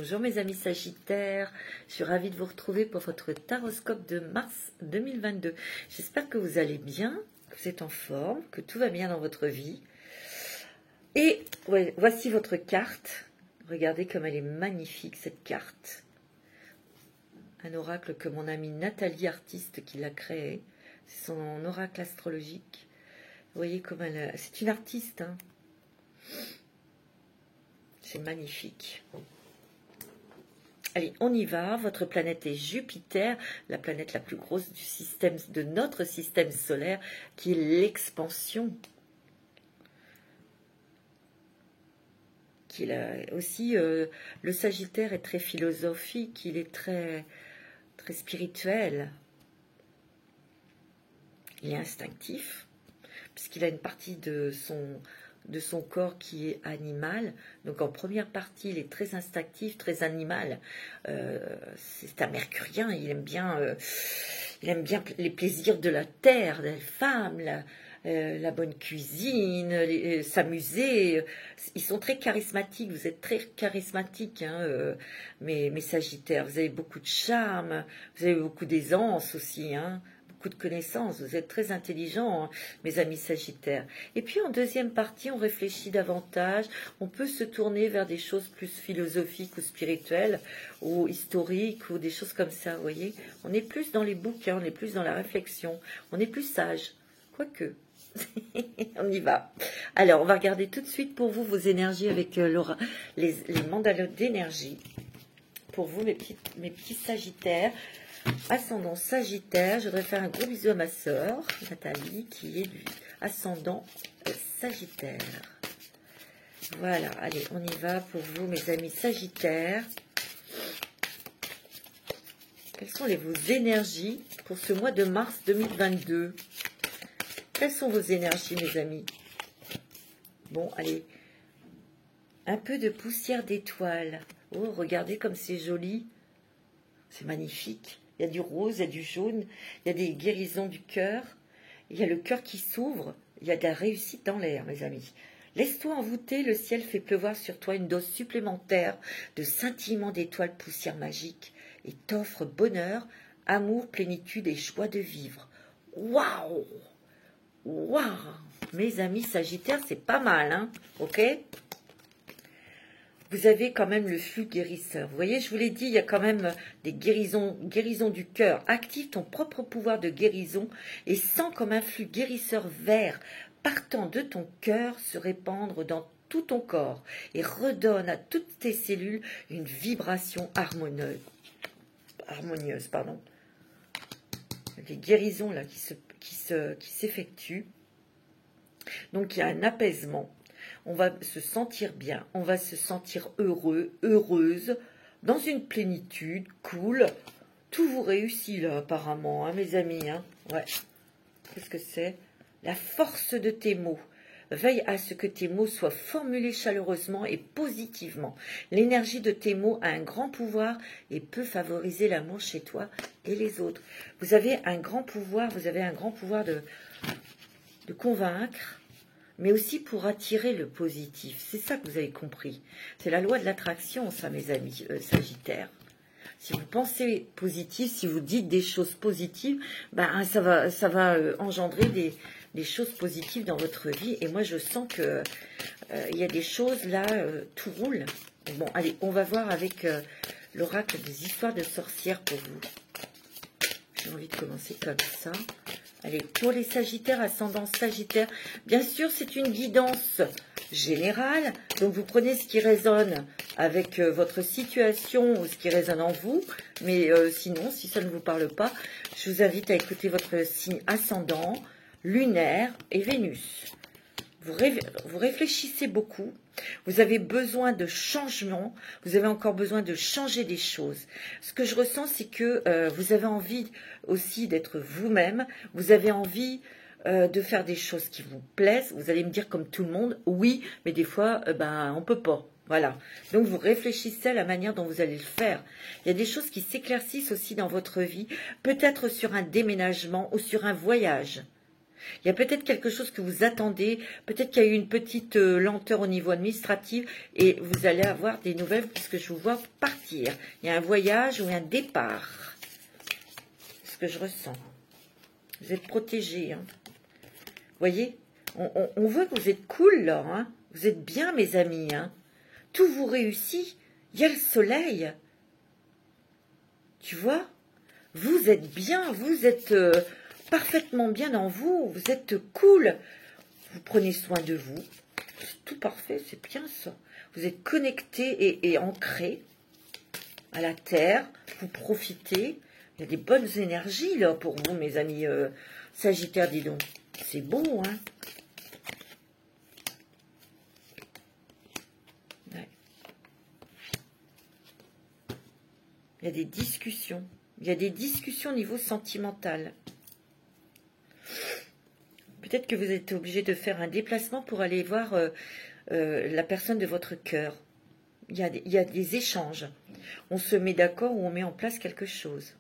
Bonjour mes amis Sagittaires, je suis ravie de vous retrouver pour votre taroscope de mars 2022. J'espère que vous allez bien, que vous êtes en forme, que tout va bien dans votre vie. Et ouais, voici votre carte. Regardez comme elle est magnifique cette carte. Un oracle que mon amie Nathalie, artiste, qui l'a créé. C'est son oracle astrologique. Vous voyez comme elle... C'est une artiste, hein. C'est magnifique. Allez, on y va. Votre planète est Jupiter, la planète la plus grosse du système, de notre système solaire, qui est l'expansion. Aussi, le Sagittaire est très philosophique, il est très, très spirituel. Il est instinctif, puisqu'il a une partie de son corps qui est animal. Donc en première partie, il est très instinctif, très animal. C'est un mercurien, il aime bien les plaisirs de la terre, des femmes, la bonne cuisine, s'amuser. Ils sont très charismatiques, vous êtes très charismatiques, hein, mes Sagittaires. Vous avez beaucoup de charme, vous avez beaucoup d'aisance aussi, hein. Beaucoup de connaissances, vous êtes très intelligents, hein, mes amis Sagittaires. Et puis en deuxième partie, on réfléchit davantage, on peut se tourner vers des choses plus philosophiques ou spirituelles, ou historiques, ou des choses comme ça, vous voyez. On est plus dans les bouquins, on est plus dans la réflexion, on est plus sage, quoique. On y va. Alors, on va regarder tout de suite pour vous vos énergies avec les mandalas d'énergie. Pour vous, mes petits Sagittaires. Ascendant Sagittaire, je voudrais faire un gros bisou à ma sœur, Nathalie, qui est du ascendant Sagittaire. Voilà, allez, on y va pour vous, mes amis Sagittaires. Quelles sont vos énergies pour ce mois de mars 2022? Quelles sont vos énergies, mes amis? Bon, allez, un peu de poussière d'étoiles. Oh, regardez comme c'est joli. C'est magnifique. Il y a du rose, il y a du jaune, il y a des guérisons du cœur, il y a le cœur qui s'ouvre, il y a de la réussite dans l'air, mes amis. Laisse-toi envoûter, le ciel fait pleuvoir sur toi une dose supplémentaire de scintillement d'étoiles poussière magique et t'offre bonheur, amour, plénitude et joie de vivre. Waouh! Waouh! Mes amis Sagittaires, c'est pas mal, hein? Ok? Vous avez quand même le flux guérisseur. Vous voyez, je vous l'ai dit, il y a quand même des guérisons du cœur. Active ton propre pouvoir de guérison et sens comme un flux guérisseur vert partant de ton cœur se répandre dans tout ton corps et redonne à toutes tes cellules une vibration harmonieuse. Les guérisons là qui s'effectuent. Donc il y a un apaisement. On va se sentir bien, on va se sentir heureux, heureuse, dans une plénitude, cool. Tout vous réussit là apparemment, hein, mes amis. Hein. Ouais. Qu'est-ce que c'est? La force de tes mots. Veille à ce que tes mots soient formulés chaleureusement et positivement. L'énergie de tes mots a un grand pouvoir et peut favoriser l'amour chez toi et les autres. Vous avez un grand pouvoir, de convaincre, mais aussi pour attirer le positif. C'est ça que vous avez compris. C'est la loi de l'attraction, ça, mes amis Sagittaires. Si vous pensez positif, si vous dites des choses positives, ben, ça va engendrer des choses positives dans votre vie. Et moi, je sens que il y a des choses, là, tout roule. Bon, allez, on va voir avec l'oracle des histoires de sorcières pour vous. J'ai envie de commencer comme ça. Allez, pour les Sagittaires, ascendant Sagittaire, bien sûr, c'est une guidance générale. Donc, vous prenez ce qui résonne avec votre situation ou ce qui résonne en vous. Mais sinon, si ça ne vous parle pas, je vous invite à écouter votre signe ascendant, lunaire et Vénus. Vous réfléchissez beaucoup. Vous avez besoin de changement. Vous avez encore besoin de changer des choses. Ce que je ressens, c'est que vous avez envie aussi d'être vous-même. Vous avez envie de faire des choses qui vous plaisent. Vous allez me dire comme tout le monde, oui, mais des fois, on peut pas. Voilà. Donc, vous réfléchissez à la manière dont vous allez le faire. Il y a des choses qui s'éclaircissent aussi dans votre vie, peut-être sur un déménagement ou sur un voyage. Il y a peut-être quelque chose que vous attendez, peut-être qu'il y a eu une petite lenteur au niveau administratif et vous allez avoir des nouvelles puisque je vous vois partir. Il y a un voyage ou un départ. C'est ce que je ressens. Vous êtes protégés. Hein. Vous voyez, on voit que vous êtes cool là. Hein. Vous êtes bien mes amis. Hein. Tout vous réussit. Il y a le soleil. Tu vois, vous êtes bien, vous êtes... parfaitement bien dans vous, vous êtes cool, vous prenez soin de vous, c'est tout parfait, c'est bien ça. Vous êtes connecté et ancré à la terre, vous profitez, il y a des bonnes énergies là pour vous mes amis Sagittaires, dis donc, c'est beau hein. Ouais. Il y a des discussions, au niveau sentimental. Peut-être que vous êtes obligé de faire un déplacement pour aller voir la personne de votre cœur. Il y a des échanges. On se met d'accord ou on met en place quelque chose.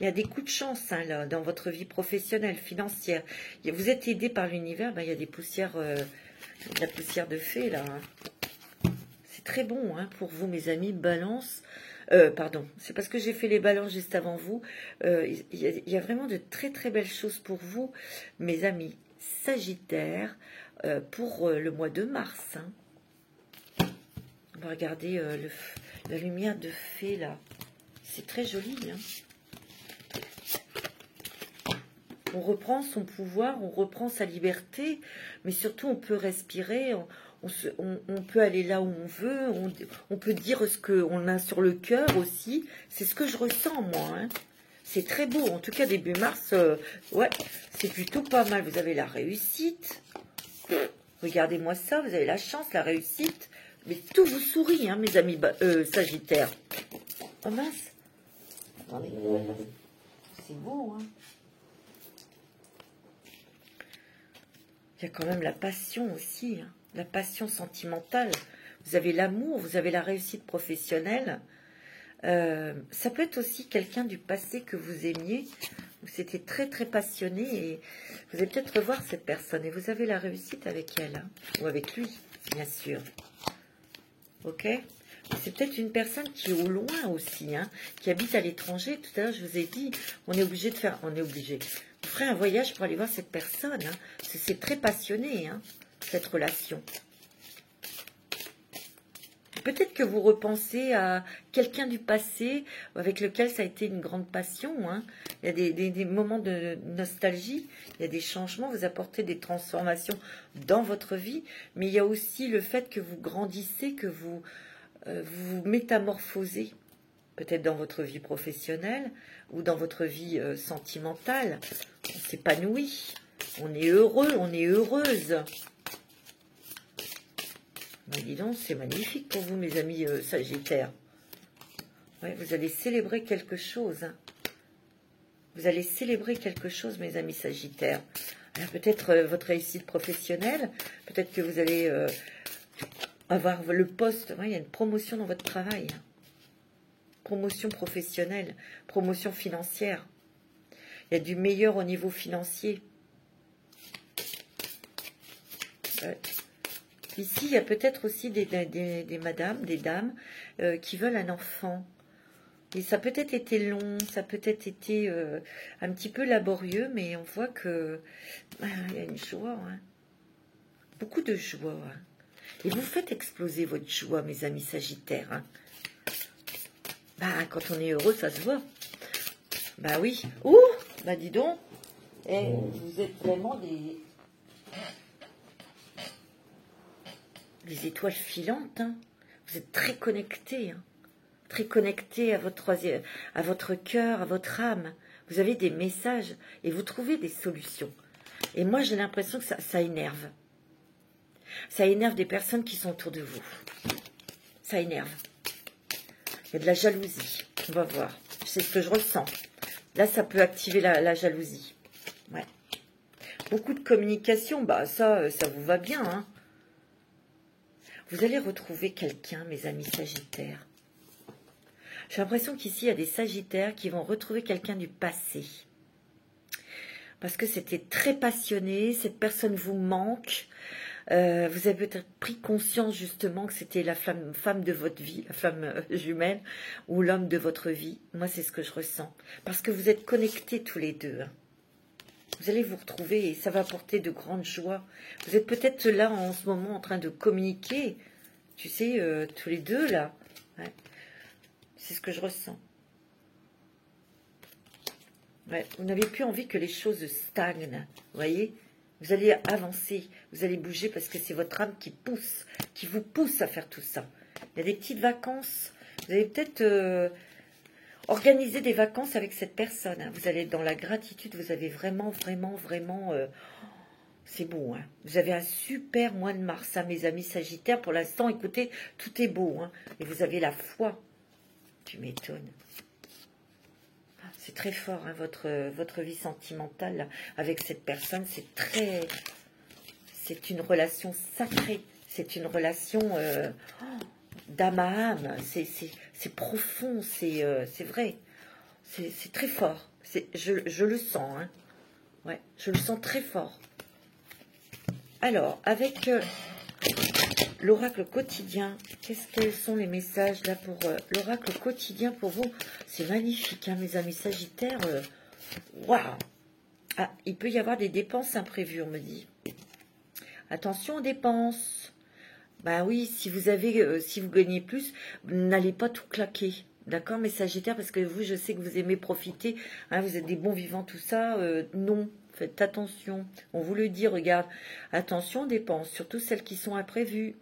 Il y a des coups de chance hein, là, dans votre vie professionnelle, financière. Vous êtes aidé par l'univers, ben, il y a des poussières, de la poussière de fée là. Hein. C'est très bon hein, pour vous mes amis, Balance. Pardon, c'est parce que j'ai fait les balances juste avant vous. Il y a vraiment de très très belles choses pour vous, mes amis Sagittaires, pour le mois de mars. Hein. On va regarder la lumière de fée là. C'est très joli. Hein. On reprend son pouvoir, on reprend sa liberté, mais surtout on peut respirer. On peut aller là où on veut, on peut dire ce qu'on a sur le cœur aussi. C'est ce que je ressens, moi. Hein. C'est très beau. En tout cas, début mars, ouais, c'est plutôt pas mal. Vous avez la réussite. Regardez-moi ça, vous avez la chance, la réussite. Mais tout vous sourit, hein, mes amis Sagittaires. Oh mince. Attendez. C'est beau, hein. Il y a quand même la passion aussi, hein. La passion sentimentale, vous avez l'amour, vous avez la réussite professionnelle. Ça peut être aussi quelqu'un du passé que vous aimiez, où c'était très très passionné et vous allez peut-être revoir cette personne et vous avez la réussite avec elle, hein, ou avec lui, bien sûr. Ok? C'est peut-être une personne qui est au loin aussi, hein, qui habite à l'étranger. Tout à l'heure, je vous ai dit, on est obligé de faire... On est obligé. Vous ferez un voyage pour aller voir cette personne, hein, parce que c'est très passionné, hein, cette relation. Peut-être que vous repensez à quelqu'un du passé avec lequel ça a été une grande passion. Hein. Il y a des moments de nostalgie, il y a des changements, vous apportez des transformations dans votre vie, mais il y a aussi le fait que vous grandissez, que vous vous métamorphosez, peut-être dans votre vie professionnelle ou dans votre vie sentimentale. On s'épanouit, on est heureux, on est heureuse. Ben, dis donc, c'est magnifique pour vous, mes amis Sagittaires. Ouais, vous allez célébrer quelque chose. Hein. Vous allez célébrer quelque chose, mes amis Sagittaires. Peut-être votre réussite professionnelle. Peut-être que vous allez avoir le poste. Ouais, il y a une promotion dans votre travail. Hein. Promotion professionnelle. Promotion financière. Il y a du meilleur au niveau financier. Ouais. Ici, il y a peut-être aussi des madames, des dames qui veulent un enfant. Et ça a peut-être été long, ça a peut-être été un petit peu laborieux, mais on voit que il y a une joie. Hein. Beaucoup de joie. Hein. Et vous faites exploser votre joie, mes amis Sagittaires. Hein. Bah, quand on est heureux, ça se voit. Bah oui. Ouh, bah dis donc. Et vous êtes vraiment des étoiles filantes, hein. Vous êtes très connectés, hein. Très connectés à votre cœur, à votre âme. Vous avez des messages et vous trouvez des solutions. Et moi, j'ai l'impression que ça énerve. Ça énerve des personnes qui sont autour de vous. Ça énerve. Il y a de la jalousie. On va voir. C'est ce que je ressens. Là, ça peut activer la jalousie. Ouais. Beaucoup de communication, bah ça vous va bien, hein. Vous allez retrouver quelqu'un, mes amis Sagittaires. J'ai l'impression qu'ici, il y a des Sagittaires qui vont retrouver quelqu'un du passé. parce que c'était très passionné, cette personne vous manque. Vous avez peut-être pris conscience justement que c'était la femme de votre vie, la femme jumelle, ou l'homme de votre vie. Moi, c'est ce que je ressens. Parce que vous êtes connectés tous les deux. Hein. Vous allez vous retrouver et ça va apporter de grandes joies. Vous êtes peut-être là en ce moment en train de communiquer, tu sais, tous les deux là. Ouais. C'est ce que je ressens. Ouais. Vous n'avez plus envie que les choses stagnent, vous voyez? Vous allez avancer, vous allez bouger parce que c'est votre âme qui vous pousse à faire tout ça. Il y a des petites vacances. Vous allez peut-être organiser des vacances avec cette personne. Hein. Vous allez être dans la gratitude. Vous avez vraiment... c'est beau. Hein. Vous avez un super mois de mars, hein, mes amis Sagittaires. Pour l'instant, écoutez, tout est beau. Hein. Et vous avez la foi. Tu m'étonnes. C'est très fort, hein, votre vie sentimentale là, avec cette personne. C'est une relation sacrée. C'est une relation d'âme à âme. C'est profond, c'est vrai. C'est très fort. Je le sens. Hein. Ouais, je le sens très fort. Alors, avec l'oracle quotidien, quels sont les messages là pour l'oracle quotidien pour vous? C'est magnifique, hein, mes amis Sagittaires. Waouh! Ah, il peut y avoir des dépenses imprévues, on me dit. Attention aux dépenses. Ben oui, si vous gagnez plus, n'allez pas tout claquer. D'accord, mes Sagittaires, parce que vous, je sais que vous aimez profiter. Hein, vous êtes des bons vivants, tout ça. Non, faites attention. On vous le dit, regarde. Attention aux dépenses, surtout celles qui sont imprévues.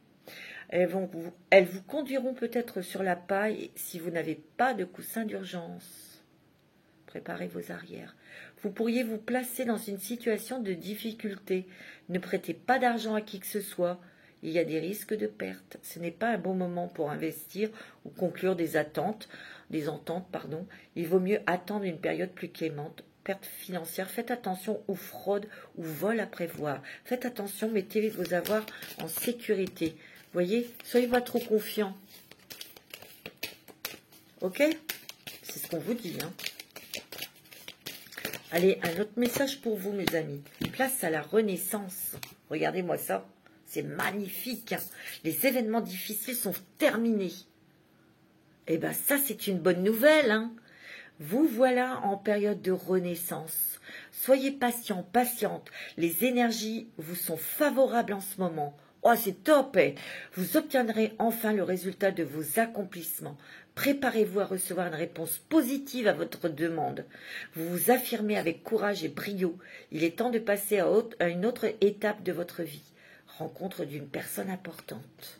Elles vous conduiront peut-être sur la paille si vous n'avez pas de coussin d'urgence. Préparez vos arrières. Vous pourriez vous placer dans une situation de difficulté. Ne prêtez pas d'argent à qui que ce soit. Il y a des risques de perte. Ce n'est pas un bon moment pour investir ou conclure des ententes. Il vaut mieux attendre une période plus clémente. Perte financière, faites attention aux fraudes ou vols à prévoir. Faites attention, mettez vos avoirs en sécurité. Voyez, soyez pas trop confiants. Ok? C'est ce qu'on vous dit. Hein. Allez, un autre message pour vous, mes amis. Place à la renaissance. Regardez-moi ça. C'est magnifique. Hein. Les événements difficiles sont terminés. Eh bien, ça, c'est une bonne nouvelle. Hein. Vous voilà en période de renaissance. Soyez patient, patiente. Les énergies vous sont favorables en ce moment. Oh, c'est top, hein. Vous obtiendrez enfin le résultat de vos accomplissements. Préparez-vous à recevoir une réponse positive à votre demande. Vous vous affirmez avec courage et brio. Il est temps de passer à une autre étape de votre vie. Rencontre d'une personne importante.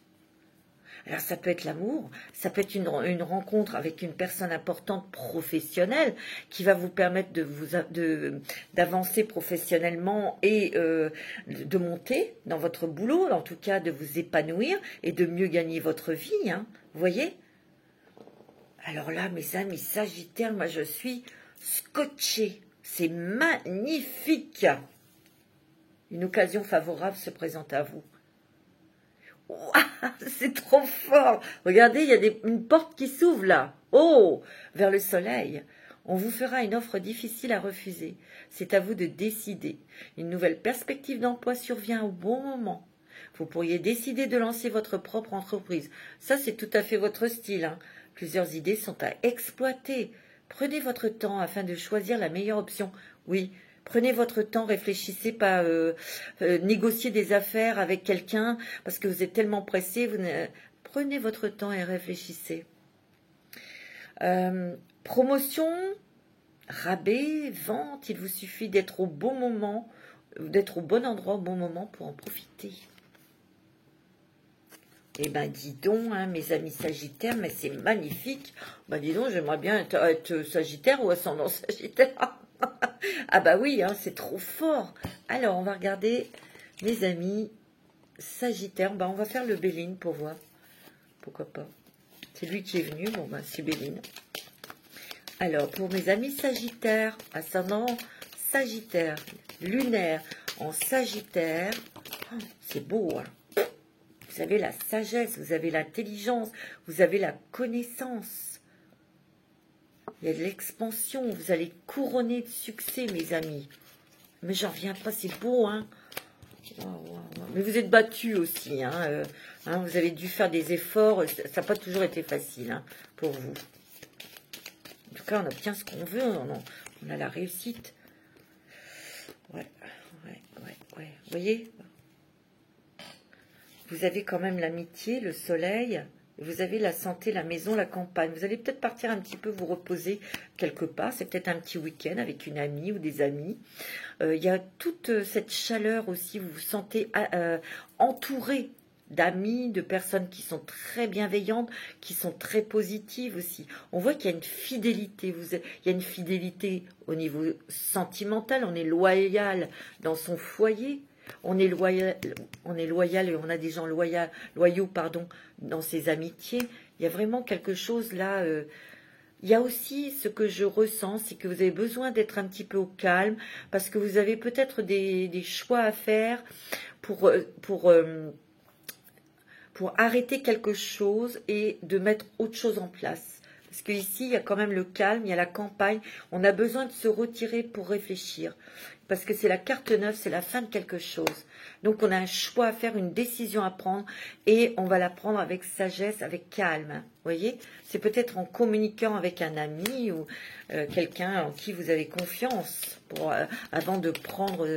Alors ça peut être l'amour, ça peut être une rencontre avec une personne importante professionnelle qui va vous permettre d'avancer professionnellement et de monter dans votre boulot, en tout cas de vous épanouir et de mieux gagner votre vie, hein, vous voyez? Alors là, mes amis Sagittaires, moi je suis scotchée, c'est magnifique. Une occasion favorable se présente à vous. C'est trop fort. Regardez, il y a une porte qui s'ouvre là. Oh, vers le soleil. On vous fera une offre difficile à refuser. C'est à vous de décider. Une nouvelle perspective d'emploi survient au bon moment. Vous pourriez décider de lancer votre propre entreprise. Ça, c'est tout à fait votre style. Hein. Plusieurs idées sont à exploiter. Prenez votre temps afin de choisir la meilleure option. Oui, prenez votre temps, réfléchissez, pas négocier des affaires avec quelqu'un parce que vous êtes tellement pressé. Prenez votre temps et réfléchissez. Promotion, rabais, vente, il vous suffit d'être au bon moment, d'être au bon endroit au bon moment pour en profiter. Eh ben dis donc, hein, mes amis Sagittaires, mais c'est magnifique. Ben dis donc, j'aimerais bien être Sagittaire ou ascendant Sagittaire. Ah bah oui, hein, c'est trop fort. Alors, on va regarder, mes amis Sagittaires. Ben, on va faire le Béline pour voir. Pourquoi pas. C'est lui qui est venu. Bon, ben, c'est Béline. Alors, pour mes amis Sagittaires, ascendant Sagittaire, lunaire en Sagittaire, oh, c'est beau, hein. Vous avez la sagesse, vous avez l'intelligence, vous avez la connaissance. Il y a de l'expansion, vous allez couronner de succès, mes amis. Mais j'en reviens pas, c'est beau, hein. Wow, wow, wow. Mais vous êtes battus aussi, hein, vous avez dû faire des efforts, ça n'a pas toujours été facile, hein, pour vous. En tout cas, on obtient ce qu'on veut, on a la réussite. Ouais. Vous voyez, vous avez quand même l'amitié, le soleil, vous avez la santé, la maison, la campagne. Vous allez peut-être partir un petit peu vous reposer quelque part. C'est peut-être un petit week-end avec une amie ou des amis. Il y a toute cette chaleur aussi. Vous vous sentez entouré d'amis, de personnes qui sont très bienveillantes, qui sont très positives aussi. On voit qu'il y a une fidélité. Il y a une fidélité au niveau sentimental. On est loyal dans son foyer. On est loyal et on a des gens loyaux dans ses amitiés. Il y a vraiment quelque chose là. Il y a aussi ce que je ressens, c'est que vous avez besoin d'être un petit peu au calme parce que vous avez peut-être des choix à faire pour arrêter quelque chose et de mettre autre chose en place. Parce qu'ici, il y a quand même le calme, il y a la campagne. On a besoin de se retirer pour réfléchir. Parce que c'est la carte 9, c'est la fin de quelque chose. Donc, on a un choix à faire, une décision à prendre. Et on va la prendre avec sagesse, avec calme. Vous voyez, c'est peut-être en communiquant avec un ami ou quelqu'un en qui vous avez confiance avant de prendre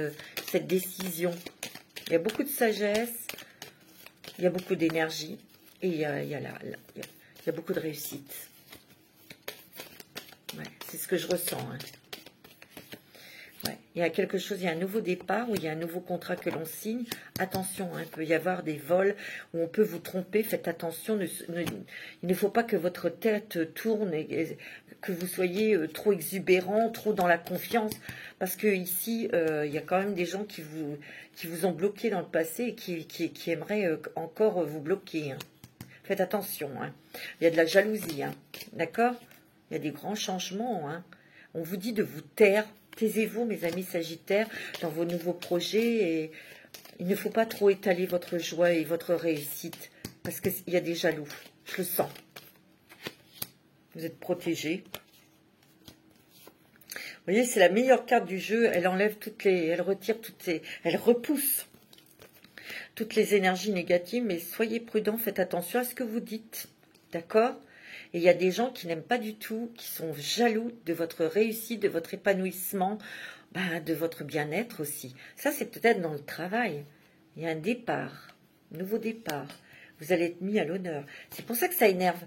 cette décision. Il y a beaucoup de sagesse, il y a beaucoup d'énergie et il y a beaucoup de réussite. Ouais, c'est ce que je ressens. Hein. Ouais, il y a quelque chose, il y a un nouveau départ ou il y a un nouveau contrat que l'on signe. Attention, hein, il peut y avoir des vols où on peut vous tromper. Faites attention. Il ne faut pas que votre tête tourne et que vous soyez trop exubérant, trop dans la confiance. Parce que ici, il y a quand même des gens qui vous ont bloqué dans le passé et qui aimeraient encore vous bloquer. Hein. Faites attention. Hein. Il y a de la jalousie. Hein. D'accord ? Il y a des grands changements. Hein. On vous dit de vous taire. Taisez-vous, mes amis sagittaires, dans vos nouveaux projets. Et il ne faut pas trop étaler votre joie et votre réussite. Parce qu'il y a des jaloux. Je le sens. Vous êtes protégés. Vous voyez, c'est la meilleure carte du jeu. Elle enlève elle retire elle repousse toutes les énergies négatives. Mais soyez prudents, faites attention à ce que vous dites. D'accord ? Et il y a des gens qui n'aiment pas du tout, qui sont jaloux de votre réussite, de votre épanouissement, de votre bien-être aussi. Ça, c'est peut-être dans le travail. Il y a un départ, un nouveau départ. Vous allez être mis à l'honneur. C'est pour ça que ça énerve.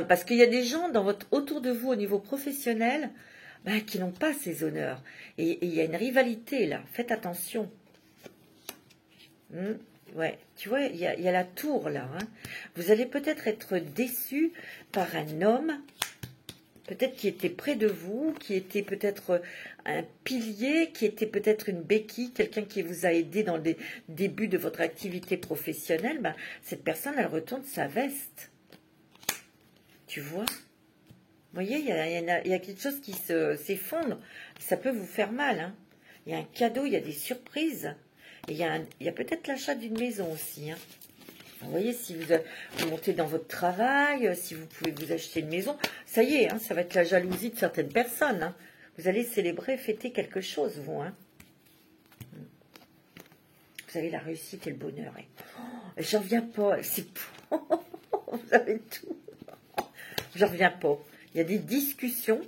Parce qu'il y a des gens autour de vous au niveau professionnel qui n'ont pas ces honneurs. Et il y a une rivalité là. Faites attention. Ouais, tu vois, il y a la tour là. Hein. Vous allez peut-être être déçu par un homme, peut-être qui était près de vous, qui était peut-être un pilier, qui était peut-être une béquille, quelqu'un qui vous a aidé dans le début de votre activité professionnelle. Cette personne, elle retourne sa veste. Tu vois ? Vous voyez, il y a quelque chose qui s'effondre. Ça peut vous faire mal. Hein. Il y a un cadeau, il y a des surprises. Et il y a peut-être l'achat d'une maison aussi. Hein. Vous voyez, si vous montez dans votre travail, si vous pouvez vous acheter une maison, ça y est, hein, ça va être la jalousie de certaines personnes. Hein. Vous allez célébrer, fêter quelque chose, vous. Hein. Vous avez la réussite et le bonheur. J'en reviens pas. Vous avez tout. J'en reviens pas. Il y a des discussions,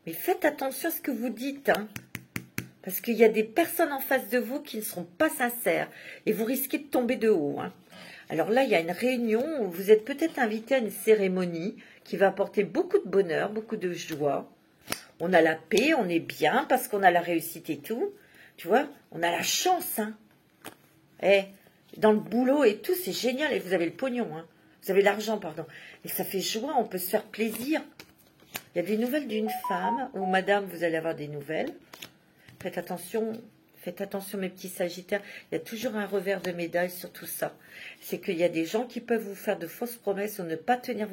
mais faites attention à ce que vous dites. Hein. Parce qu'il y a des personnes en face de vous qui ne seront pas sincères. Et vous risquez de tomber de haut. Hein. Alors là, il y a une réunion où vous êtes peut-être invité à une cérémonie qui va apporter beaucoup de bonheur, beaucoup de joie. On a la paix, on est bien parce qu'on a la réussite et tout. Tu vois, on a la chance. Hein. Dans le boulot et tout, c'est génial. Et vous avez le pognon. Hein. Vous avez l'argent, pardon. Et ça fait joie, on peut se faire plaisir. Il y a des nouvelles d'une femme. Ou madame, vous allez avoir des nouvelles. Faites attention, mes petits sagittaires. Il y a toujours un revers de médaille sur tout ça. C'est qu'il y a des gens qui peuvent vous faire de fausses promesses ou ne pas tenir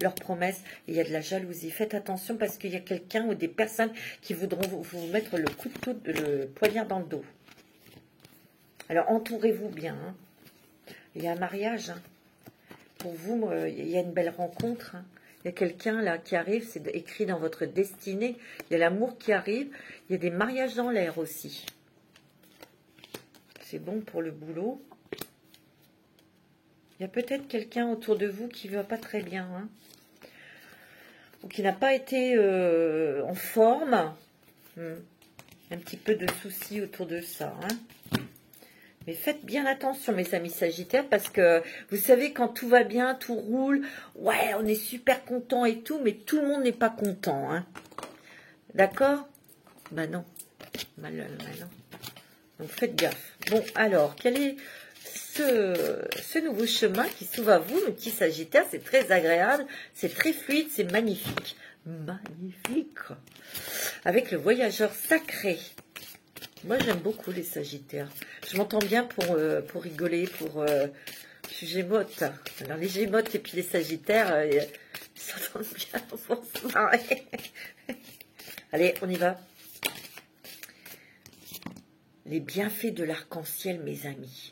leurs promesses. Et il y a de la jalousie. Faites attention parce qu'il y a quelqu'un ou des personnes qui voudront vous mettre le poignard dans le dos. Alors, entourez-vous bien. Hein. Il y a un mariage. Hein. Pour vous, il y a une belle rencontre. Hein. Il y a quelqu'un là qui arrive, c'est écrit dans votre destinée. Il y a l'amour qui arrive. Il y a des mariages dans l'air aussi. C'est bon pour le boulot. Il y a peut-être quelqu'un autour de vous qui ne va pas très bien. Hein, ou qui n'a pas été en forme. Un petit peu de soucis autour de ça. Hein. Mais faites bien attention, mes amis Sagittaires, parce que vous savez, quand tout va bien, tout roule, ouais, on est super content et tout, mais tout le monde n'est pas content. Hein. D'accord? Ben non. Ben non. Donc faites gaffe. Bon, alors, quel est ce nouveau chemin qui s'ouvre à vous, mes petits Sagittaires? C'est très agréable, c'est très fluide, c'est magnifique. Magnifique. Avec le voyageur sacré. Moi, j'aime beaucoup les Sagittaires. Je m'entends bien pour rigoler, je suis Gémeaux. Alors, les Gémeaux et puis les Sagittaires, ils s'entendent bien pour se marrer. Allez, on y va. Les bienfaits de l'arc-en-ciel, mes amis.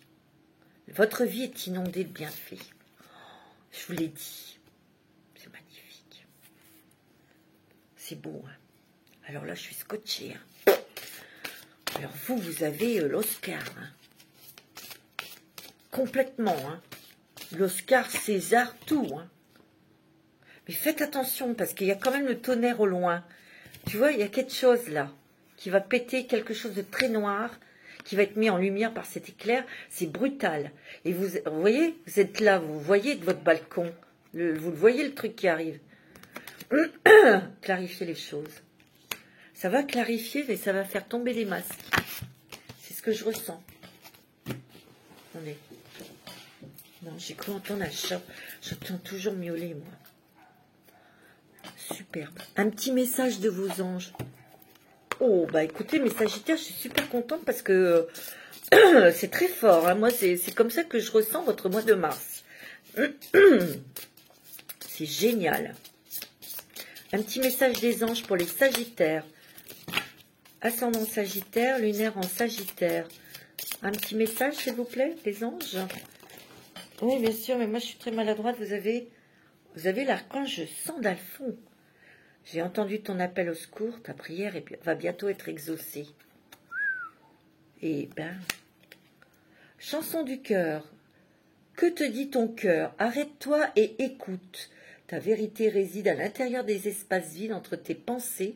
Votre vie est inondée de bienfaits. Je vous l'ai dit. C'est magnifique. C'est beau. Hein. Alors là, je suis scotchée. Hein. Alors vous avez l'Oscar. Hein. Complètement. Hein. L'Oscar, César, tout. Hein. Mais faites attention, parce qu'il y a quand même le tonnerre au loin. Tu vois, il y a quelque chose là, qui va péter, quelque chose de très noir, qui va être mis en lumière par cet éclair. C'est brutal. Et vous voyez, vous êtes là, vous voyez de votre balcon. Vous le voyez, le truc qui arrive. Clarifier les choses. Ça va clarifier, mais ça va faire tomber les masques. C'est ce que je ressens. On est. Non, j'ai cru entendre un chat. J'entends toujours miauler, moi. Superbe. Un petit message de vos anges. Oh, bah écoutez, mes Sagittaires, je suis super contente parce que c'est très fort. Hein. Moi, c'est comme ça que je ressens votre mois de mars. C'est génial. Un petit message des anges pour les Sagittaires. Ascendant Sagittaire, lunaire en Sagittaire. Un petit message, s'il vous plaît, les anges. Oui, bien sûr, mais moi, je suis très maladroite. Vous avez l'archange Sandalphon. J'ai entendu ton appel au secours. Ta prière va bientôt être exaucée. Et ben, chanson du cœur. Que te dit ton cœur? Arrête-toi et écoute. Ta vérité réside à l'intérieur des espaces vides entre tes pensées.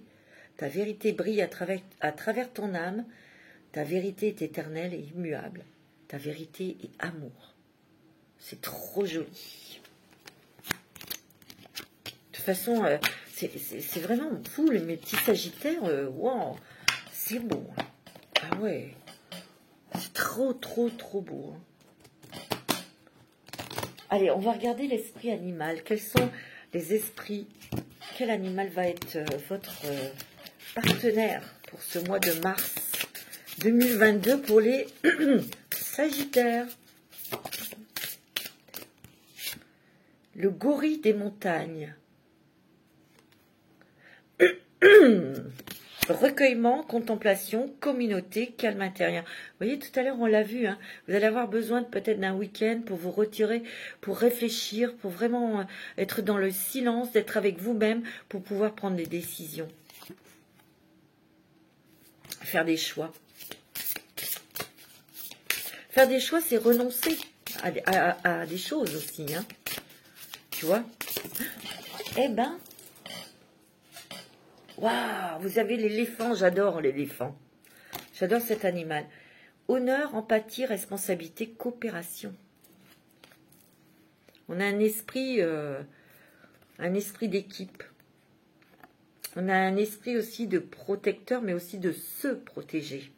Ta vérité brille à travers ton âme. Ta vérité est éternelle et immuable. Ta vérité est amour. C'est trop joli. De toute façon, c'est vraiment fou, mes petits Sagittaires. Wow, c'est beau. Ah ouais, c'est trop, trop, trop beau. Allez, on va regarder l'esprit animal. Quels sont les esprits? Quel animal va être votre partenaire pour ce mois de mars 2022 pour les Sagittaires? Le gorille des montagnes. Recueillement, contemplation, communauté, calme intérieur. Vous voyez, tout à l'heure, on l'a vu. Hein, vous allez avoir besoin peut-être d'un week-end pour vous retirer, pour réfléchir, pour vraiment être dans le silence, d'être avec vous-même, pour pouvoir prendre des décisions. Faire des choix. Faire des choix, c'est renoncer à des choses aussi. Hein, tu vois? Eh ben... Waouh, vous avez l'éléphant, j'adore l'éléphant. J'adore cet animal. Honneur, empathie, responsabilité, coopération. On a un esprit d'équipe. On a un esprit aussi de protecteur, mais aussi de se protéger.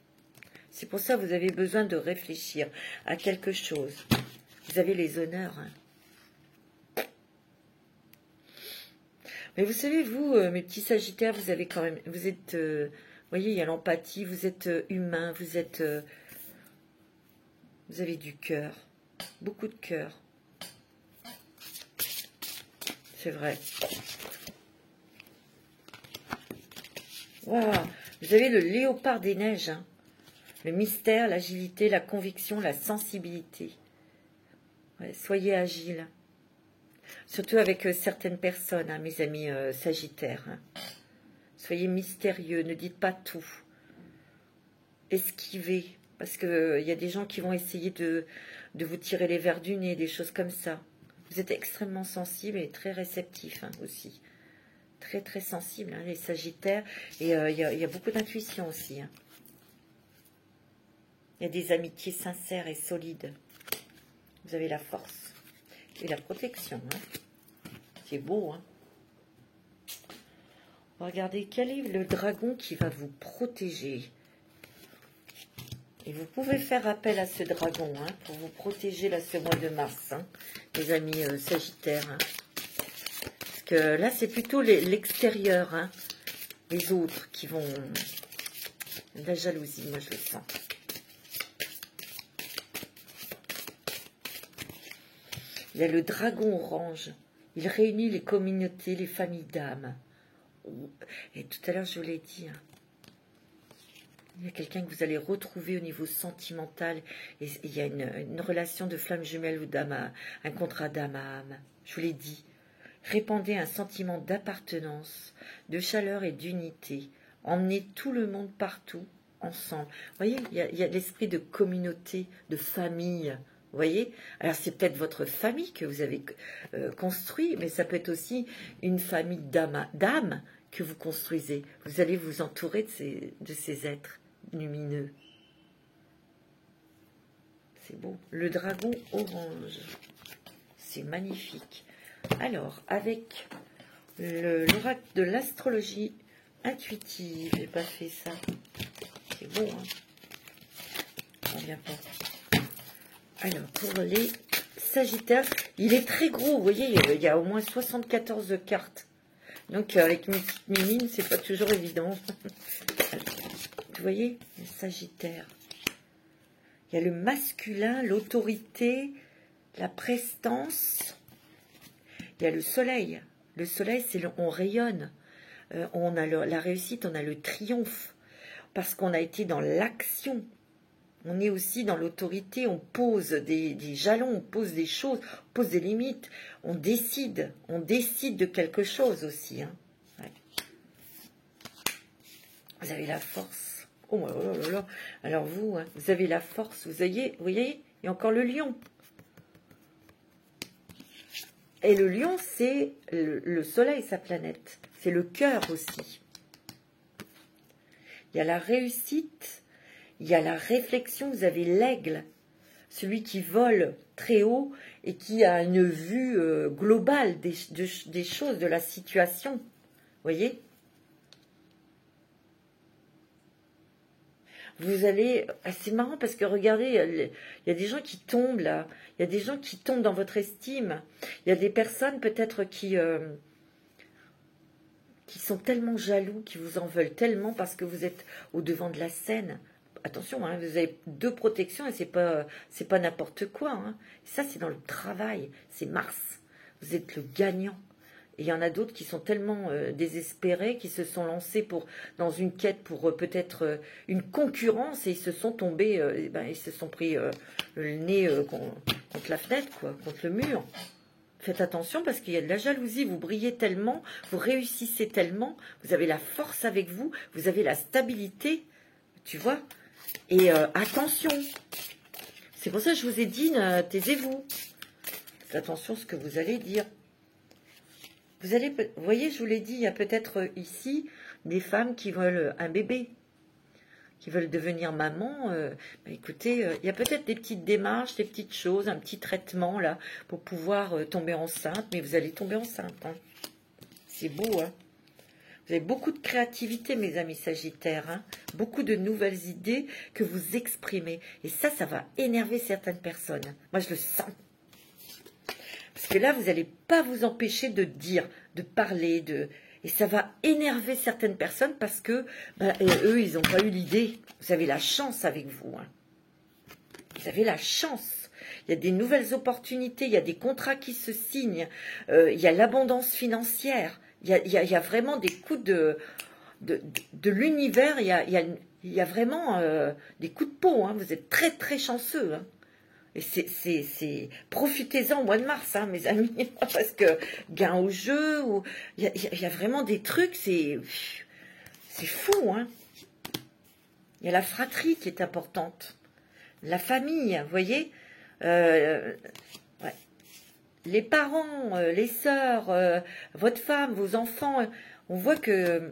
C'est pour ça que vous avez besoin de réfléchir à quelque chose. Vous avez les honneurs, hein. Mais vous savez, vous, mes petits Sagittaires, vous avez quand même, vous êtes, vous voyez, il y a l'empathie, vous êtes humain, vous avez du cœur, beaucoup de cœur. C'est vrai. Waouh, vous avez le léopard des neiges, hein. Le mystère, l'agilité, la conviction, la sensibilité. Ouais, soyez agile. Surtout avec certaines personnes, hein, mes amis Sagittaires. Hein. Soyez mystérieux, ne dites pas tout. Esquivez, parce qu'il y a des gens qui vont essayer de vous tirer les vers du nez, des choses comme ça. Vous êtes extrêmement sensible et très réceptif hein, aussi. Très très sensible, hein, les Sagittaires. Et il y a beaucoup d'intuition aussi. Hein. Il y a des amitiés sincères et solides. Vous avez la force et la protection. Hein. C'est beau. Hein. On va regarder quel est le dragon qui va vous protéger. Et vous pouvez faire appel à ce dragon hein, pour vous protéger là, ce mois de mars, hein, les amis Sagittaires. Hein. Parce que là, c'est plutôt l'extérieur, hein, les autres qui vont... La jalousie, moi je le sens. Il y a le dragon orange. Il réunit les communautés, les familles d'âmes. Et tout à l'heure, je vous l'ai dit, hein, il y a quelqu'un que vous allez retrouver au niveau sentimental. Et il y a une relation de flamme jumelle ou d'âme, un contrat d'âme à âme. Je vous l'ai dit. Répandez un sentiment d'appartenance, de chaleur et d'unité. Emmenez tout le monde partout, ensemble. Vous voyez, il y a l'esprit de communauté, de famille. Vous voyez? Alors, c'est peut-être votre famille que vous avez construit, mais ça peut être aussi une famille d'âmes que vous construisez. Vous allez vous entourer de ces êtres lumineux. C'est beau. Le dragon orange. C'est magnifique. Alors, avec l'oracle de l'astrologie intuitive, j'ai pas fait ça. C'est beau, hein? On vient pas. Alors, pour les Sagittaires, il est très gros. Vous voyez, il y a au moins 74 cartes. Donc, avec mes petites mimines, c'est pas toujours évident. Vous voyez, les Sagittaires. Il y a le masculin, l'autorité, la prestance. Il y a le soleil. Le soleil, c'est on rayonne. On a la réussite, on a le triomphe. Parce qu'on a été dans l'action. On est aussi dans l'autorité, on pose des jalons, on pose des choses, on pose des limites, on décide de quelque chose aussi. Hein. Ouais. Vous avez la force. Oh là là là. Alors vous, hein, vous avez la force, vous voyez, il y a encore le lion. Et le lion, c'est le soleil, sa planète. C'est le cœur aussi. Il y a la réussite. Il y a la réflexion, vous avez l'aigle, celui qui vole très haut et qui a une vue globale des choses, de la situation. Vous voyez? Vous allez... C'est marrant parce que regardez, il y a des gens qui tombent là. Il y a des gens qui tombent dans votre estime. Il y a des personnes peut-être qui sont tellement jaloux, qui vous en veulent tellement parce que vous êtes au devant de la scène. Attention, hein, vous avez 2 protections et c'est pas n'importe quoi. Hein. Ça, c'est dans le travail. C'est Mars. Vous êtes le gagnant. Et il y en a d'autres qui sont tellement désespérés, qui se sont lancés dans une quête pour peut-être une concurrence et ils se sont tombés, ils se sont pris le nez contre la fenêtre, quoi, contre le mur. Faites attention parce qu'il y a de la jalousie. Vous brillez tellement, vous réussissez tellement, vous avez la force avec vous, vous avez la stabilité, tu vois. Et attention, c'est pour ça que je vous ai dit, taisez-vous. Faites attention à ce que vous allez dire. Vous voyez, je vous l'ai dit, il y a peut-être ici des femmes qui veulent un bébé, qui veulent devenir maman. Écoutez, il y a peut-être des petites démarches, des petites choses, un petit traitement là, pour pouvoir tomber enceinte, mais vous allez tomber enceinte. Hein. C'est beau, hein. Vous avez beaucoup de créativité, mes amis Sagittaires, hein, beaucoup de nouvelles idées que vous exprimez. Et ça va énerver certaines personnes. Moi, je le sens. Parce que là, vous n'allez pas vous empêcher de dire, de parler, et ça va énerver certaines personnes parce que eux, ils n'ont pas eu l'idée. Vous avez la chance avec vous. Hein. Vous avez la chance. Il y a des nouvelles opportunités, il y a des contrats qui se signent, il y a l'abondance financière. Il y a vraiment des coups de l'univers, il y a vraiment des coups de peau. Hein. Vous êtes très, très chanceux. Hein. Et profitez-en au mois de mars, hein, mes amis, parce que gain au jeu, il y a vraiment des trucs, c'est fou, hein. Il y a la fratrie qui est importante, la famille, vous voyez, ouais. Les parents, les sœurs, votre femme, vos enfants, on voit que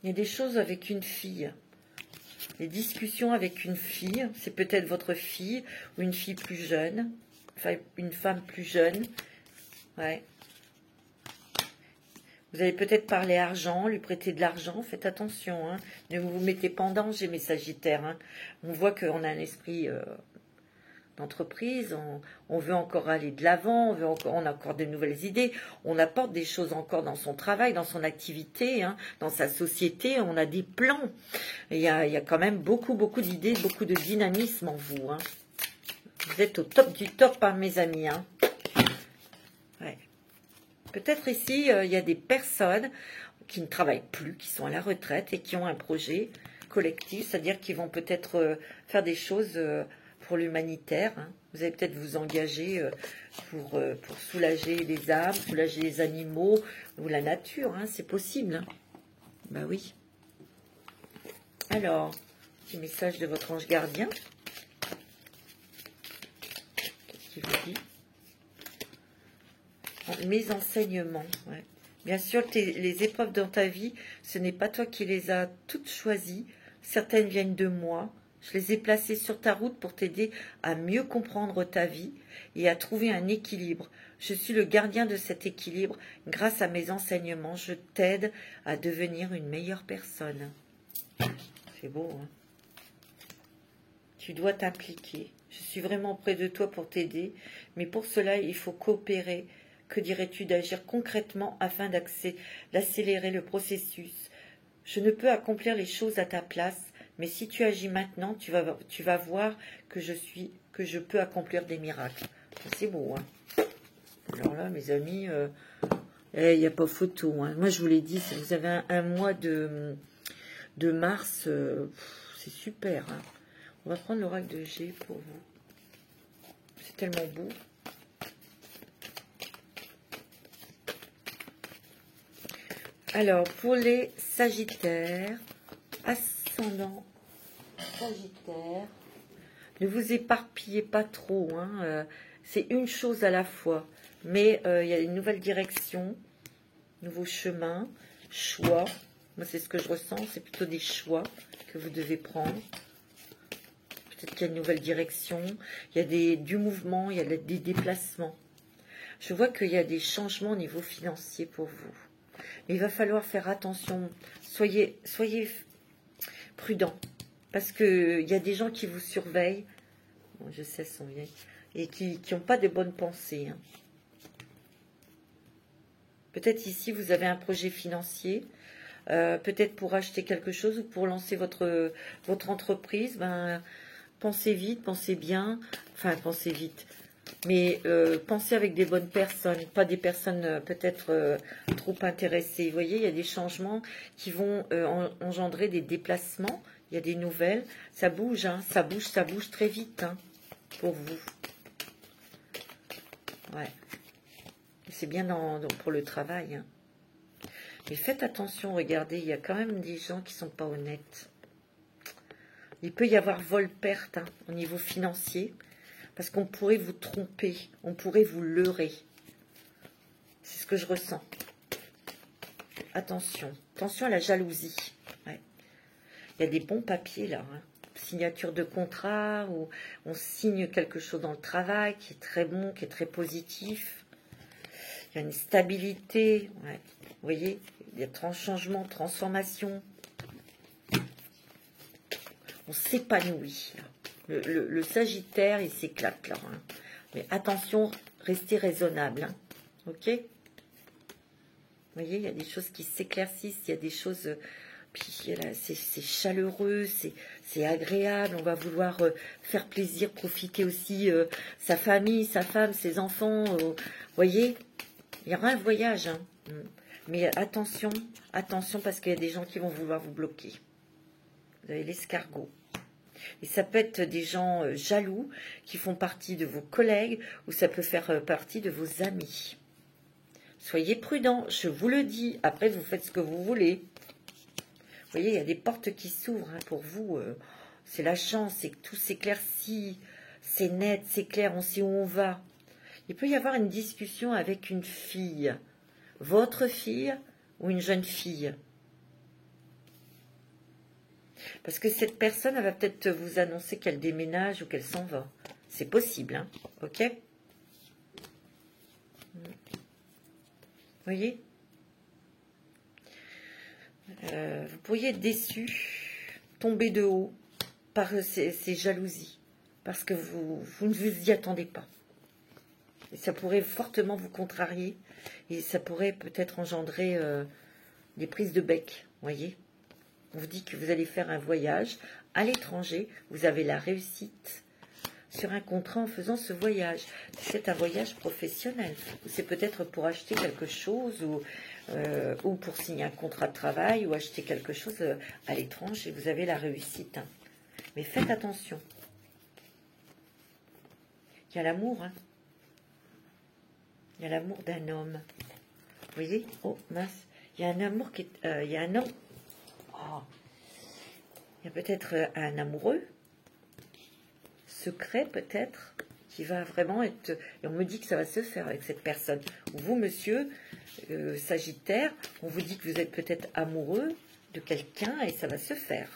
il y a des choses avec une fille. Les discussions avec une fille, c'est peut-être votre fille ou une fille plus jeune, enfin une femme plus jeune. Ouais. Vous allez peut-être parler argent, lui prêter de l'argent, faites attention. Hein. Ne vous mettez pas en danger, mes sagittaires. Hein. On voit qu'on a un esprit d'entreprise, on veut encore aller de l'avant, on a encore de nouvelles idées, on apporte des choses encore dans son travail, dans son activité, hein, dans sa société, on a des plans. Il y a quand même beaucoup d'idées, beaucoup de dynamisme en vous. Hein. Vous êtes au top du top, hein, mes amis. Hein. Ouais. Peut-être ici, il y a des personnes qui ne travaillent plus, qui sont à la retraite et qui ont un projet collectif, c'est-à-dire qu'ils vont peut-être faire des choses pour l'humanitaire. Hein. Vous allez peut-être vous engager pour soulager les âmes, soulager les animaux ou la nature. Hein. C'est possible. Hein. Ben oui. Alors, petit message de votre ange gardien. Qu'est-ce qu'il vous dit? Mes enseignements. Ouais. Bien sûr, les épreuves dans ta vie, ce n'est pas toi qui les as toutes choisies. Certaines viennent de moi. Je les ai placées sur ta route pour t'aider à mieux comprendre ta vie et à trouver un équilibre. Je suis le gardien de cet équilibre. Grâce à mes enseignements, je t'aide à devenir une meilleure personne. C'est beau, hein? Tu dois t'impliquer. Je suis vraiment près de toi pour t'aider, mais pour cela, il faut coopérer. Que dirais-tu d'agir concrètement afin d'accélérer le processus? Je ne peux accomplir les choses à ta place. Mais si tu agis maintenant, tu vas voir que je peux accomplir des miracles. C'est beau, hein. Alors là, mes amis, il n'y a pas photo. Hein. Moi, je vous l'ai dit, si vous avez un mois de mars, c'est super. Hein. On va prendre l'oracle de G pour vous. C'est tellement beau. Alors, pour les Sagittaires, ascendant Sagittaire, ne vous éparpillez pas trop, hein, c'est une chose à la fois, mais il y a une nouvelle direction, nouveau chemin, choix, moi c'est ce que je ressens, c'est plutôt des choix que vous devez prendre, peut-être qu'il y a une nouvelle direction, il y a du mouvement, il y a des déplacements, je vois qu'il y a des changements au niveau financier pour vous, mais il va falloir faire attention, soyez prudent. Parce qu'il y a des gens qui vous surveillent, bon, je sais, sont vieilles, et qui n'ont pas de bonnes pensées. Hein. Peut-être ici, vous avez un projet financier, peut-être pour acheter quelque chose ou pour lancer votre entreprise. Ben, pensez vite, pensez bien, enfin, pensez vite. Mais pensez avec des bonnes personnes, pas des personnes peut-être trop intéressées. Vous voyez, il y a des changements qui vont engendrer des déplacements. Il y a des nouvelles, ça bouge, hein, ça bouge très vite, hein, pour vous. Ouais. C'est bien pour le travail. Hein. Mais faites attention, regardez, il y a quand même des gens qui ne sont pas honnêtes. Il peut y avoir vol-perte, hein, au niveau financier, parce qu'on pourrait vous tromper, on pourrait vous leurrer. C'est ce que je ressens. Attention, attention à la jalousie. Ouais. Il y a des bons papiers là, hein. Signature de contrat, où on signe quelque chose dans le travail qui est très bon, qui est très positif. Il y a une stabilité, ouais. Vous voyez, il y a changement, transformation. On s'épanouit. Le Sagittaire, il s'éclate là. Hein. Mais attention, restez raisonnable. Hein. Ok? Vous voyez, il y a des choses qui s'éclaircissent, il y a des choses... c'est chaleureux, c'est agréable, on va vouloir faire plaisir, profiter aussi sa famille, sa femme, ses enfants. Vous voyez, il y aura un voyage. Hein. Mais attention, attention, parce qu'il y a des gens qui vont vouloir vous bloquer. Vous avez l'escargot. Et ça peut être des gens jaloux qui font partie de vos collègues ou ça peut faire partie de vos amis. Soyez prudents, je vous le dis. Après, vous faites ce que vous voulez. Vous voyez, il y a des portes qui s'ouvrent hein, pour vous. C'est la chance, c'est que tout s'éclaircit. C'est net, c'est clair, on sait où on va. Il peut y avoir une discussion avec une fille. Votre fille ou une jeune fille. Parce que cette personne, elle va peut-être vous annoncer qu'elle déménage ou qu'elle s'en va. C'est possible, hein, ok? Vous voyez? Vous pourriez être déçu, tomber de haut par ces jalousies. Parce que vous ne vous y attendez pas. Et ça pourrait fortement vous contrarier. Et ça pourrait peut-être engendrer des prises de bec, vous voyez? On vous dit que vous allez faire un voyage à l'étranger. Vous avez la réussite sur un contrat en faisant ce voyage. C'est un voyage professionnel. C'est peut-être pour acheter quelque chose ou pour signer un contrat de travail ou acheter quelque chose à l'étranger. Vous avez la réussite. Hein. Mais faites attention. Il y a l'amour. Hein. Il y a l'amour d'un homme. Vous voyez? Oh, mince. Il y a un amour qui est... il y a un homme... Oh. Il y a peut-être un amoureux, secret peut-être, qui va vraiment être... Et on me dit que ça va se faire avec cette personne. Vous, monsieur Sagittaire, on vous dit que vous êtes peut-être amoureux de quelqu'un et ça va se faire.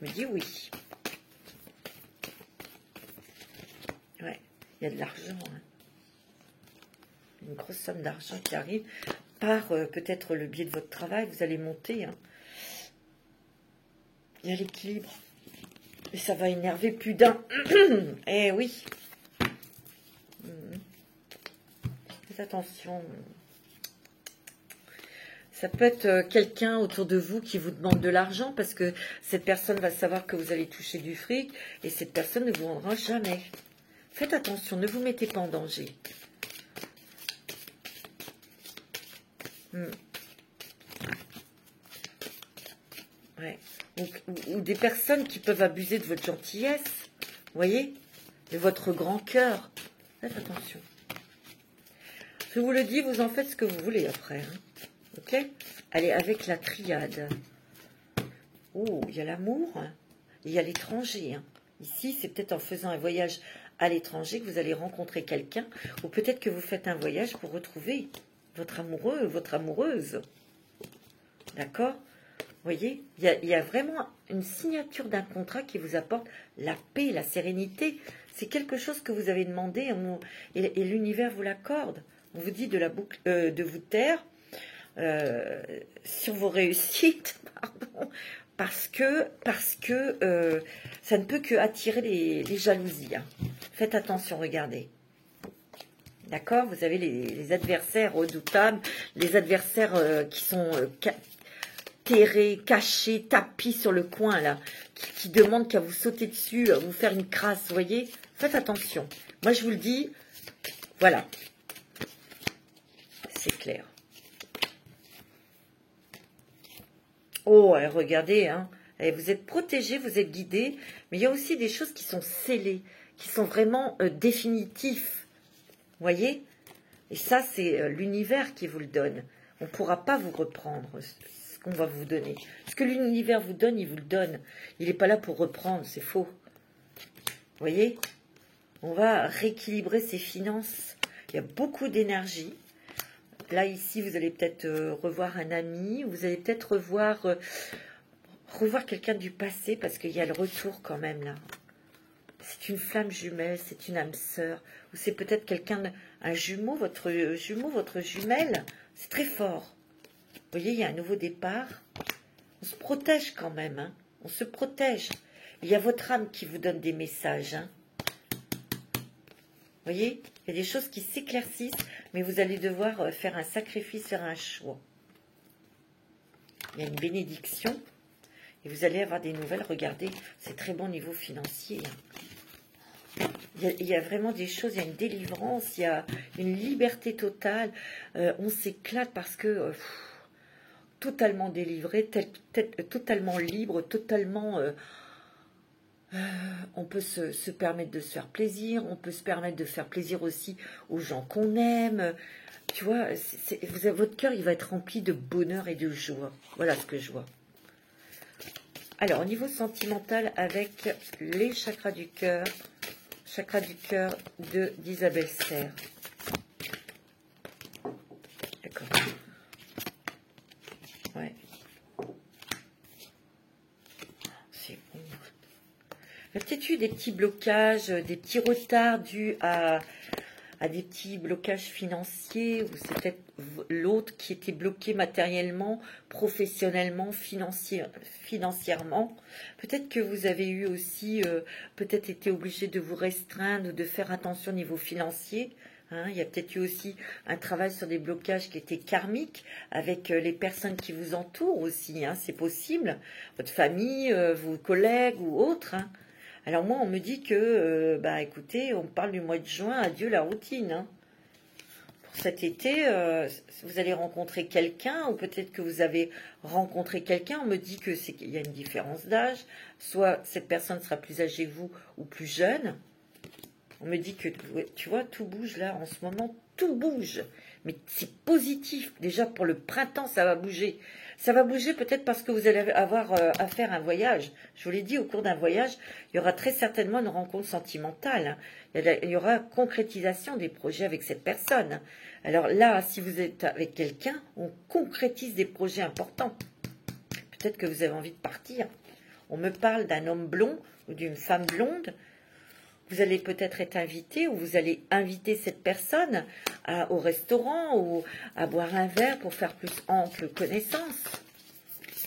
On me dit oui. Ouais, il y a de l'argent. Hein. Une grosse somme d'argent qui arrive par peut-être le biais de votre travail. Vous allez monter, hein. Il y a l'équilibre. Et ça va énerver plus d'un. Eh oui. Faites attention. Ça peut être quelqu'un autour de vous qui vous demande de l'argent parce que cette personne va savoir que vous allez toucher du fric et cette personne ne vous rendra jamais. Faites attention, ne vous mettez pas en danger. Ouais. Ou des personnes qui peuvent abuser de votre gentillesse, vous voyez, de votre grand cœur. Faites attention. Je vous le dis, vous en faites ce que vous voulez après. Hein. Ok? Allez, avec la triade. Oh, il y a l'amour, hein. Il y a l'étranger. Hein. Ici, c'est peut-être en faisant un voyage à l'étranger que vous allez rencontrer quelqu'un, ou peut-être que vous faites un voyage pour retrouver votre amoureux, votre amoureuse. D'accord? Vous voyez, il y a vraiment une signature d'un contrat qui vous apporte la paix, la sérénité. C'est quelque chose que vous avez demandé et l'univers vous l'accorde. On vous dit de vous taire sur vos réussites, pardon, parce que ça ne peut que attirer les jalousies. Hein. Faites attention, regardez. D'accord? Vous avez les adversaires redoutables, les adversaires qui sont... terré, caché, tapis sur le coin, là, qui demande qu'à vous sauter dessus, à vous faire une crasse, vous voyez? Faites attention. Moi, je vous le dis, voilà. C'est clair. Oh, regardez, hein. Vous êtes protégés, vous êtes guidés, mais il y a aussi des choses qui sont scellées, qui sont vraiment définitifs. Vous voyez? Et ça, c'est l'univers qui vous le donne. On ne pourra pas vous reprendre qu'on va vous donner. Ce que l'univers vous donne, il vous le donne. Il n'est pas là pour reprendre, c'est faux. Vous voyez? On va rééquilibrer ses finances. Il y a beaucoup d'énergie. Là, ici, vous allez peut-être revoir un ami. Vous allez peut-être revoir quelqu'un du passé parce qu'il y a le retour quand même là. C'est une flamme jumelle, c'est une âme sœur. Ou c'est peut-être quelqu'un, un jumeau, votre jumelle. C'est très fort. Vous voyez, il y a un nouveau départ. On se protège quand même. Hein. On se protège. Il y a votre âme qui vous donne des messages. Hein. Vous voyez, il y a des choses qui s'éclaircissent, mais vous allez devoir faire un sacrifice, faire un choix. Il y a une bénédiction. Et vous allez avoir des nouvelles. Regardez, c'est très bon niveau financier. Hein. Il y a vraiment des choses, il y a une délivrance, il y a une liberté totale. On s'éclate parce que... totalement délivré, totalement libre, totalement... on peut se permettre de se faire plaisir, on peut se permettre de faire plaisir aussi aux gens qu'on aime. Tu vois, votre cœur, il va être rempli de bonheur et de joie. Voilà ce que je vois. Alors, au niveau sentimental, avec les chakra du cœur d'Isabelle Serre. D'accord. Ouais. C'est bon. Il y a peut-être eu des petits blocages, des petits retards dus à des petits blocages financiers, ou c'est peut-être l'autre qui était bloqué matériellement, professionnellement, financièrement. Peut-être que vous avez eu aussi, peut-être été obligé de vous restreindre, de faire attention au niveau financier. Hein, il y a peut-être eu aussi un travail sur des blocages qui étaient karmiques avec les personnes qui vous entourent aussi. Hein, c'est possible, votre famille, vos collègues ou autres. Hein. Alors moi, on me dit que, écoutez, on parle du mois de juin, adieu la routine. Hein. Pour cet été, vous allez rencontrer quelqu'un, ou peut-être que vous avez rencontré quelqu'un. On me dit que qu'il y a une différence d'âge. Soit cette personne sera plus âgée que vous ou plus jeune. On me dit que, tu vois, tout bouge là, en ce moment, tout bouge. Mais c'est positif. Déjà, pour le printemps, ça va bouger. Ça va bouger peut-être parce que vous allez avoir à faire un voyage. Je vous l'ai dit, au cours d'un voyage, il y aura très certainement une rencontre sentimentale. Il y aura concrétisation des projets avec cette personne. Alors là, si vous êtes avec quelqu'un, on concrétise des projets importants. Peut-être que vous avez envie de partir. On me parle d'un homme blond ou d'une femme blonde. Vous allez peut-être être invité, ou vous allez inviter cette personne au restaurant ou à boire un verre pour faire plus ample connaissance.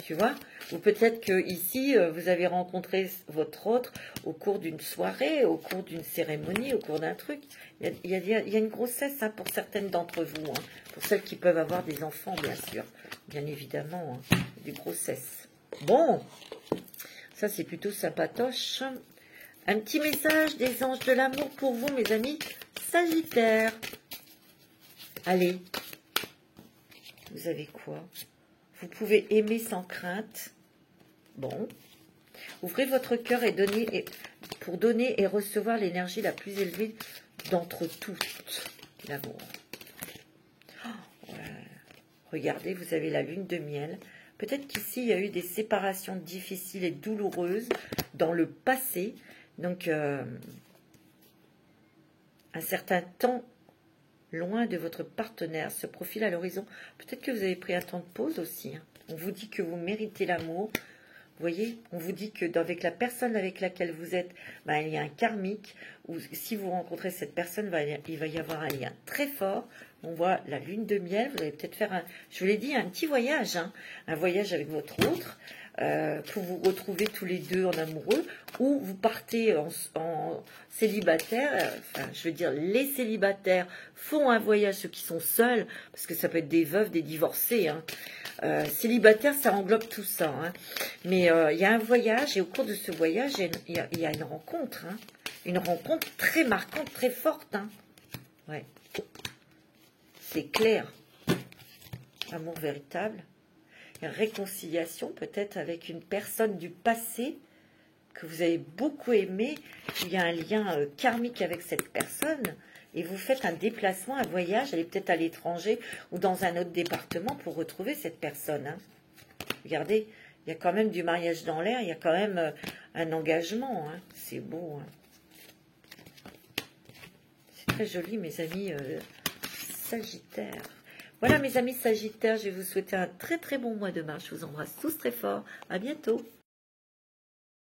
Tu vois? Ou peut-être que ici vous avez rencontré votre autre au cours d'une soirée, au cours d'une cérémonie, au cours d'un truc. Il y a une grossesse hein, pour certaines d'entre vous, hein, pour celles qui peuvent avoir des enfants, bien sûr. Bien évidemment, hein, des grossesses. Bon, ça c'est plutôt sympatoche. Un petit message des anges de l'amour pour vous, mes amis Sagittaires. Allez, vous avez quoi? Vous pouvez aimer sans crainte. Bon. Ouvrez votre cœur pour donner et recevoir l'énergie la plus élevée d'entre toutes. L'amour. Oh, ouais. Regardez, vous avez la lune de miel. Peut-être qu'ici, il y a eu des séparations difficiles et douloureuses dans le passé. Donc, un certain temps loin de votre partenaire se profile à l'horizon. Peut-être que vous avez pris un temps de pause aussi. Hein. On vous dit que vous méritez l'amour. Vous voyez, on vous dit que avec la personne avec laquelle vous êtes, il y a un karmique. Ou si vous rencontrez cette personne, il va y avoir un lien très fort. On voit la lune de miel. Vous allez peut-être faire, je vous l'ai dit, un petit voyage. Hein, un voyage avec votre autre. Pour vous retrouver tous les deux en amoureux, ou vous partez en célibataire, enfin je veux dire les célibataires font un voyage, ceux qui sont seuls, parce que ça peut être des veuves, des divorcés, hein. Célibataire ça englobe tout ça, hein. Mais il y a un voyage, et au cours de ce voyage il y a une rencontre, hein. Une rencontre très marquante, très forte, hein. Ouais. C'est clair, amour véritable. Réconciliation peut-être avec une personne du passé que vous avez beaucoup aimé, il y a un lien karmique avec cette personne et vous faites un déplacement, un voyage, allez peut-être à l'étranger ou dans un autre département pour retrouver cette personne. Hein. Regardez, il y a quand même du mariage dans l'air, il y a quand même un engagement, hein. C'est beau. Hein. C'est très joli mes amis Sagittaires. Voilà mes amis Sagittaires, je vais vous souhaiter un très très bon mois de mars. Je vous embrasse tous très fort. À bientôt.